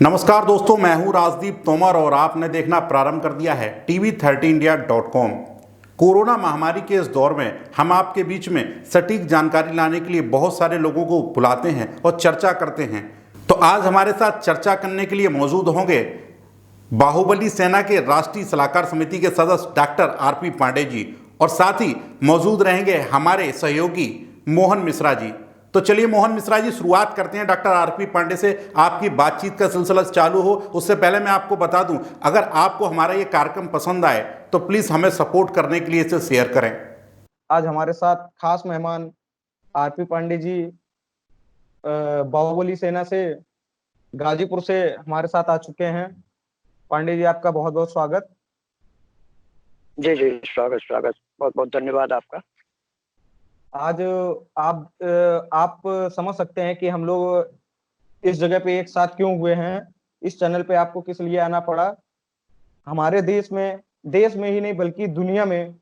नमस्कार दोस्तों, मैं हूं राजदीप तोमर और आपने देखना प्रारंभ कर दिया है tv13india.com। कोरोना महामारी के इस दौर में हम आपके बीच में सटीक जानकारी लाने के लिए बहुत सारे लोगों को बुलाते हैं और चर्चा करते हैं। तो आज हमारे साथ चर्चा करने के लिए मौजूद होंगे बाहुबली सेना के राष्ट्रीय सलाहकार समिति के सदस्य डॉक्टर आरपी पांडे जी, और साथ ही मौजूद रहेंगे हमारे सहयोगी मोहन मिश्रा जी। तो चलिए मोहन मिश्रा जी, शुरुआत करते हैं डॉक्टर आरपी पांडे से। आपकी बातचीत का सिलसिला चालू हो उससे पहले मैं आपको बता दूं, अगर आपको हमारा ये कार्यक्रम पसंद आए तो प्लीज हमें सपोर्ट करने के लिए इसे शेयर करें। आज हमारे साथ खास मेहमान आरपी पांडे जी बाहुबली सेना से गाजीपुर से हमारे साथ आ चुके हैं। पांडे जी, आपका बहुत बहुत स्वागत। जी जी, स्वागत स्वागत, बहुत बहुत धन्यवाद आपका। आज आप समझ सकते हैं कि हम लोग इस जगह पे एक साथ क्यों हुए हैं, इस चैनल पे आपको किस लिए आना पड़ा। हमारे देश में ही नहीं बल्कि दुनिया में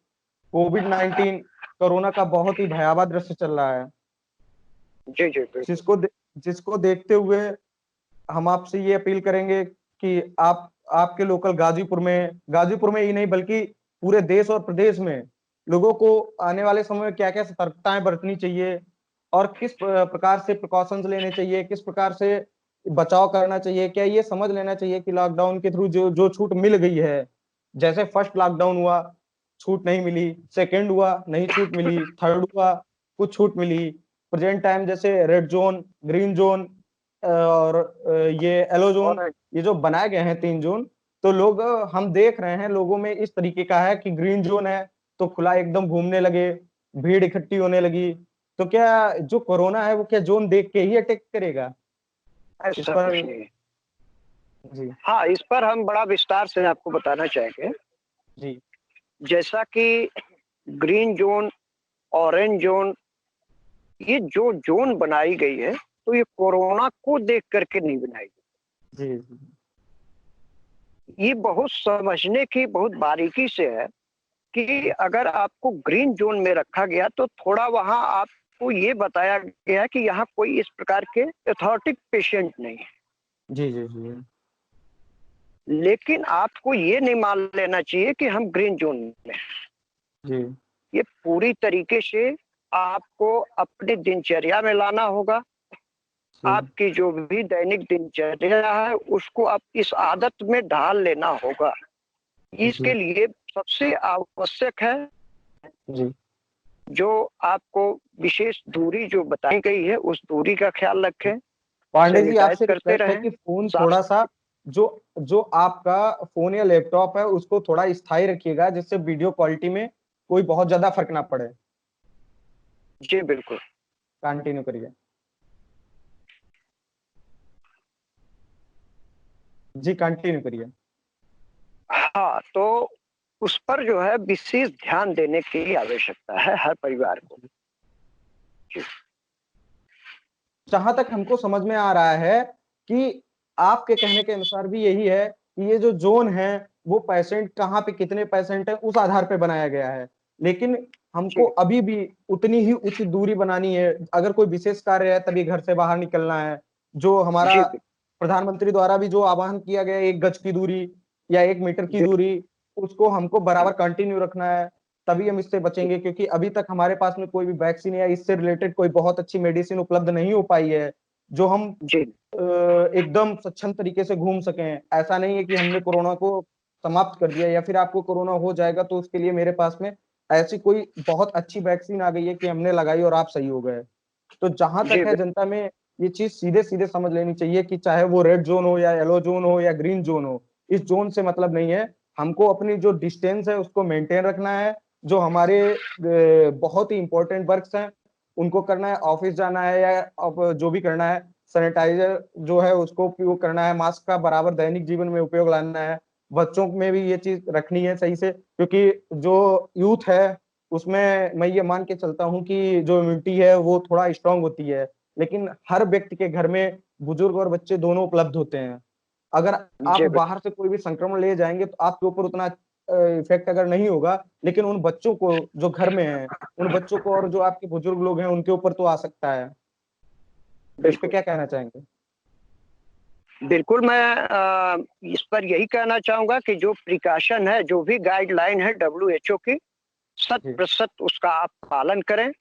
कोविड-19 कोरोना का बहुत ही भयावह दृश्य चल रहा है। जी जी बिल्कुल। जिसको देखते हुए हम आपसे ये अपील करेंगे कि आपके लोकल गाजीपुर में ही नहीं बल्कि पूरे देश और प्रदेश में लोगों को आने वाले समय में क्या क्या सतर्कताएं बरतनी चाहिए और किस प्रकार से प्रिकॉशंस लेने चाहिए, किस प्रकार से बचाव करना चाहिए, क्या ये समझ लेना चाहिए कि लॉकडाउन के थ्रू जो जो छूट मिल गई है, जैसे फर्स्ट लॉकडाउन हुआ छूट नहीं मिली, सेकेंड हुआ नहीं छूट मिली, थर्ड हुआ कुछ छूट मिली, प्रेजेंट टाइम जैसे रेड जोन, ग्रीन जोन और ये येलो जोन, और ये जो बनाए गए हैं 3 जोन, तो लोग हम देख रहे हैं लोगों में इस तरीके का है कि ग्रीन जोन है तो खुला एकदम घूमने लगे, भीड़ इकट्ठी होने लगी। तो क्या जो कोरोना है वो क्या जोन देख के ही अटैक करेगा? इस ऐसा पर कुछ नहीं है। जी हाँ, इस पर हम बड़ा विस्तार से आपको बताना चाहेंगे। जी जैसा कि ग्रीन जोन, ऑरेंज जोन, ये जो जोन बनाई गई है तो ये कोरोना को देख करके नहीं बनाई जी जी गई। ये बहुत समझने की बहुत बारीकी से है कि अगर आपको ग्रीन जोन में रखा गया तो थोड़ा वहां आपको ये बताया गया कि यहाँ कोई इस प्रकार के एथॉटिक पेशेंट नहीं है। जी जी जी लेकिन आपको ये नहीं मान लेना चाहिए कि हम ग्रीन जोन में हैं। जी ये पूरी तरीके से आपको अपनी दिनचर्या में लाना होगा। आपकी जो भी दैनिक दिनचर्या है उसको आप इस आदत में ढाल लेना होगा। इसके लिए सबसे आवश्यक है जी जो आपको विशेष दूरी जो बताई गई है उस दूरी का ख्याल रखें, पांडे जी, सैनिटाइज आपसे करते रिक्वेस्ट है रहें, कि फोन साफ। थोड़ा सा जो जो आपका फोन या लैपटॉप है उसको थोड़ा स्थायी रखिएगा, जिससे वीडियो क्वालिटी में कोई बहुत ज्यादा फर्क ना पड़े। जी बिल्कुल। कंटिन्यू करिए। जी कंटिन्यू करिए। हाँ, तो उस पर जो है विशेष ध्यान देने की आवश्यकता है हर परिवार को। जहां तक हमको समझ में आ रहा है कि आपके कहने के अनुसार भी यही है कि ये जो जोन है वो पेशेंट कहाँ पे कितने पेशेंट है उस आधार पे बनाया गया है, लेकिन हमको जी अभी भी उतनी ही उचित दूरी बनानी है। अगर कोई विशेष कार्य है तभी घर से बाहर निकलना है। जो हमारा जी प्रधानमंत्री द्वारा भी जो आह्वान किया गया है 1 गज की दूरी या 1 मीटर की जी दूरी, उसको हमको बराबर कंटिन्यू रखना है, तभी हम इससे बचेंगे। क्योंकि अभी तक हमारे पास में कोई भी वैक्सीन या इससे रिलेटेड कोई बहुत अच्छी मेडिसिन उपलब्ध नहीं हो पाई है जो हम जी एकदम स्वच्छंद तरीके से घूम सकें। ऐसा नहीं है कि हमने कोरोना को समाप्त कर दिया या फिर आपको कोरोना हो जाएगा तो उसके लिए मेरे पास में ऐसी कोई बहुत अच्छी वैक्सीन आ गई है कि हमने लगाई और आप सही हो गए। तो जहां जी तक है जनता में ये चीज सीधे सीधे समझ लेनी चाहिए कि चाहे वो रेड जोन हो या येलो जोन हो या ग्रीन जोन हो, इस जोन से मतलब नहीं है। हमको अपनी जो डिस्टेंस है उसको मेंटेन रखना है। जो हमारे बहुत ही इंपॉर्टेंट वर्क्स हैं उनको करना है, ऑफिस जाना है या अब जो भी करना है, सैनिटाइजर जो है उसको उपयोग करना है, मास्क का बराबर दैनिक जीवन में उपयोग लाना है। बच्चों में भी ये चीज रखनी है सही से, क्योंकि जो यूथ है उसमें मैं ये मान के चलता हूँ कि जो इम्यूनिटी है वो थोड़ा स्ट्रांग होती है, लेकिन हर व्यक्ति के घर में बुजुर्ग और बच्चे दोनों उपलब्ध होते हैं। अगर आप जी बाहर से कोई भी संक्रमण ले जाएंगे तो आपके ऊपर उतना इफेक्ट अगर नहीं होगा, लेकिन उन बच्चों को जो घर में है, उन बच्चों को और जो आपके बुजुर्ग लोग हैं उनके ऊपर तो आ सकता है। तो इस पे बिल्कुल। क्या कहना चाहेंगे? बिल्कुल, मैं इस पर यही कहना चाहूंगा कि जो प्रिकॉशन है, जो भी गाइडलाइन है WHO की, जी 100% उसका आप पालन करें।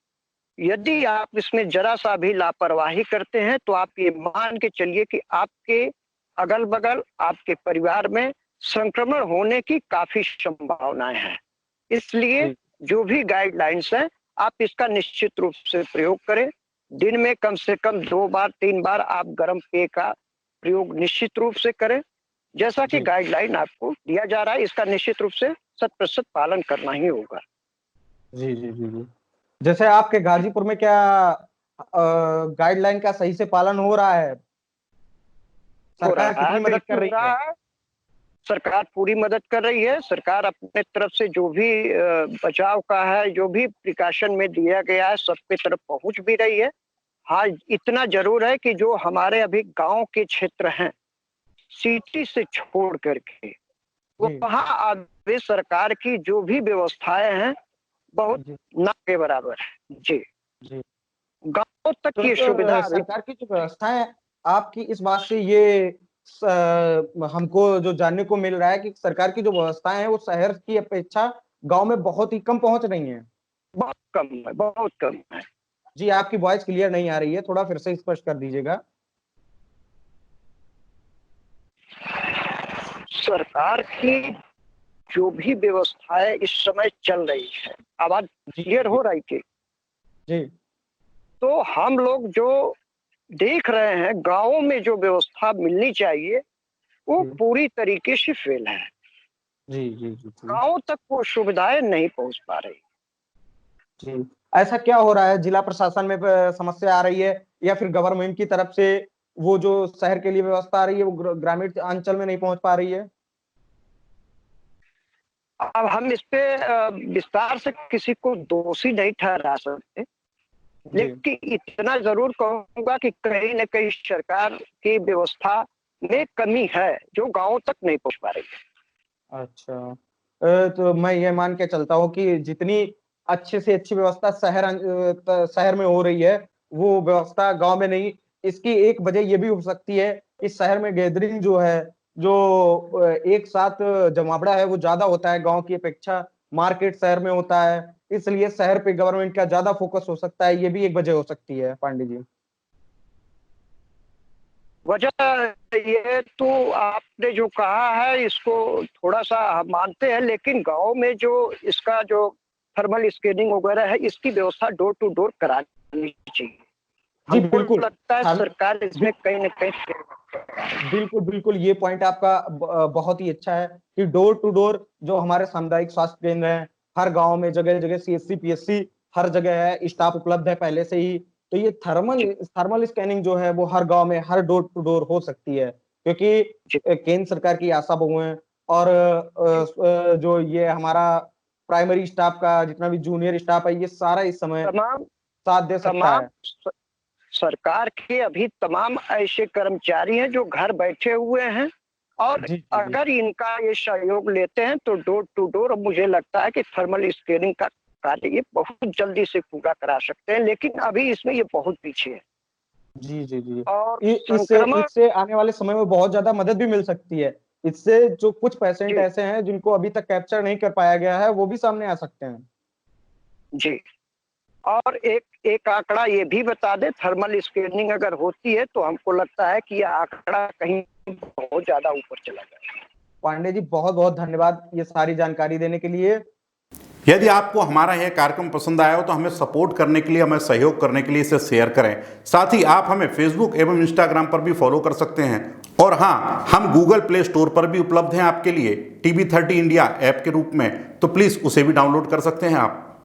यदि आप इसमें जरा सा भी लापरवाही करते हैं तो आप ये मान के चलिए कि आपके अगल बगल, आपके परिवार में संक्रमण होने की काफी संभावनाएं हैं। इसलिए जी जो भी गाइडलाइंस है, आप इसका निश्चित रूप से प्रयोग करें। दिन में कम से कम 2 बार 3 बार आप गर्म पेय का प्रयोग निश्चित रूप से करें। जैसा कि जी गाइडलाइन आपको दिया जा रहा है, इसका निश्चित रूप से 100% पालन करना ही होगा। जी जी जी जी। जैसे आपके गाजीपुर में क्या गाइडलाइन का सही से पालन हो रहा है? हो सरकार रहा कितनी है, मदद कर बिल्कुल हो रही है? रहा है। सरकार पूरी मदद कर रही है। सरकार अपने तरफ से जो भी बचाव का है, जो भी प्रिकॉशन में दिया गया है, सबके तरफ पहुंच भी रही है। हाँ, इतना जरूर है कि जो हमारे अभी गांव के क्षेत्र हैं, सिटी से छोड़ करके, जी वहाँ अभी सरकार की जो भी व्यवस्थाएं हैं, बहुत जी ना के बराबर है। जी, जी। गांव तक ये सुविधा अभी सरकार की जो व्यवस्थाएं, आपकी इस बात से ये हमको जो जानने को मिल रहा है कि सरकार की जो व्यवस्थाएं हैं वो शहर की अपेक्षा गांव में बहुत ही कम पहुंच रही हैं। बहुत कम है, बहुत कम है। जी आपकी वॉइस क्लियर नहीं आ रही है, थोड़ा फिर से स्पष्ट कर दीजिएगा। सरकार की जो भी व्यवस्थाएं इस समय चल रही है, आवाज जी क्लियर जी हो रही थी, जी तो हम लोग जो देख रहे हैं गांवों में जो व्यवस्था मिलनी चाहिए, वो जी पूरी तरीके से फेल है। जी जी जी जी गांव तक वो सुविधाएं नहीं पहुंच पा रही। जी। ऐसा क्या हो रहा है, जिला प्रशासन में समस्या आ रही है या फिर गवर्नमेंट की तरफ से वो जो शहर के लिए व्यवस्था आ रही है वो ग्रामीण अंचल में नहीं पहुंच पा रही है? अब हम इस पे विस्तार से किसी को दोषी नहीं ठहरा सकते, जी लेकिन इतना जरूर कहूंगा कि कहीं न कहीं सरकार की व्यवस्था में कमी है, जो गांवों तक नहीं पहुंच पा रही है। अच्छा। तो मैं ये मान के चलता हूँ कि जितनी अच्छे से अच्छी व्यवस्था शहर में हो रही है, वो व्यवस्था गांव में नहीं। इसकी एक वजह ये भी हो सकती है कि शहर में गैदरिंग जो है, जो एक साथ जमावड़ा है वो ज्यादा होता है गांव की अपेक्षा। मार्केट शहर में होता है, इसलिए शहर पे गवर्नमेंट का ज्यादा फोकस हो सकता है। ये भी एक वजह हो सकती है पांडे जी। वजह ये तो आपने जो कहा है, इसको थोड़ा सा हम मानते हैं, लेकिन गांव में जो इसका जो थर्मल स्कैनिंग वगैरह है, इसकी व्यवस्था डोर टू डोर करानी चाहिए। जी हमको बिल्कुल। लगता है हम सरकार इसमें कहीं न कहीं बिल्कुल बिल्कुल, ये पॉइंट आपका बहुत ही अच्छा है कि डोर टू डोर जो हमारे सामुदायिक स्वास्थ्य केंद्र हैं, हर गांव में जगह जगह सीएससी पीएससी हर जगह है, स्टाफ उपलब्ध है पहले से ही। तो ये थर्मल जी, थर्मल स्कैनिंग जो है वो हर गांव में हर डोर टू डोर हो सकती है, क्योंकि जी, केंद्र सरकार की आशा बहु हैं। और जी। जो ये हमारा प्राइमरी स्टाफ का जितना भी जूनियर स्टाफ है, ये सारा इस समय तमाम साथ दे सकता तमाम है। सरकार के अभी तमाम ऐसे कर्मचारी हैं जो घर बैठे हुए हैं, और जी जी जी अगर इनका ये सहयोग लेते हैं तो डोर टू डोर मुझे लगता है कि थर्मल स्कैनिंग का कार्य ये बहुत जल्दी से पूरा करा सकते हैं, लेकिन अभी इसमें ये बहुत पीछे है। जी जी जी। और इससे संक्रमण इससे आने वाले समय में बहुत ज्यादा मदद भी मिल सकती है। इससे जो कुछ पेशेंट जी, ऐसे हैं जिनको अभी तक कैप्चर नहीं कर पाया गया है, वो भी सामने आ सकते हैं। जी। और एक एक आंकड़ा ये भी बता दे, थर्मल स्कैनिंग अगर होती है तो हमको लगता है कि ये आंकड़ा कहीं बहुत ज्यादा ऊपर चला जाएगा। पांडे जी बहुत बहुत धन्यवाद ये सारी जानकारी देने के लिए। यदि आपको हमारा यह कार्यक्रम पसंद आया हो तो हमें सपोर्ट करने के लिए, हमें सहयोग करने के लिए इसे शेयर करें। साथ ही आप हमें फेसबुक एवं इंस्टाग्राम पर भी फॉलो कर सकते हैं। और हाँ, हम गूगल प्ले स्टोर पर भी उपलब्ध हैं आपके लिए TV30 इंडिया ऐप के रूप में, तो प्लीज़ उसे भी डाउनलोड कर सकते हैं आप।